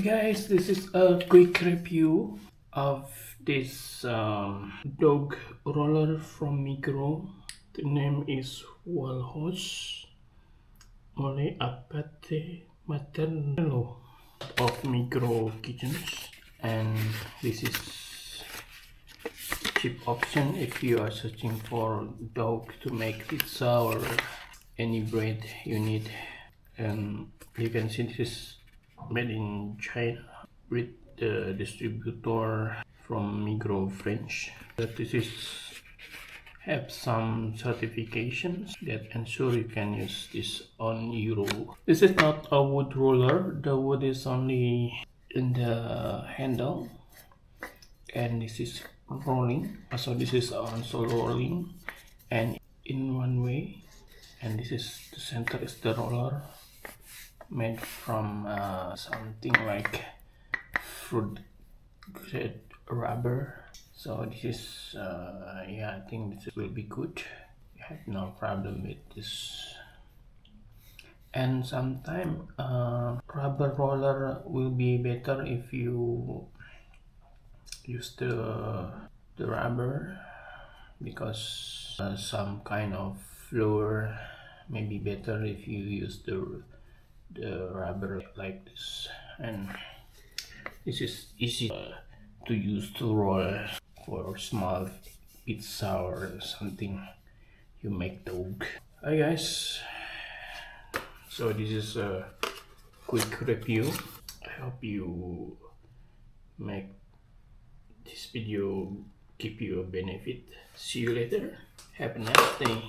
Guys, this is a quick review of this dog roller from Migros. The name is Walhouse Mole Apate Maternello of Migros Kitchens, and this is cheap option if you are searching for dog to make pizza or any bread you need. And you can see this is made in China with the distributor from Migros French. But this is have some certifications that ensure you can use this on Euro. This is not a wood roller, the wood is only in the handle, and this is rolling. So this is also rolling and in one way, and this is the center is the roller made from something like fruit grade rubber. So this is yeah, I think this will be good. I have no problem with this. And sometimes rubber roller will be better if you use the rubber, because some kind of flour may be better if you use the rubber like this. And this is easy to use to roll for small pizza or something you make dog. Hi guys, so this is a quick review. I hope you make this video give you a benefit. See you later. Have a nice day.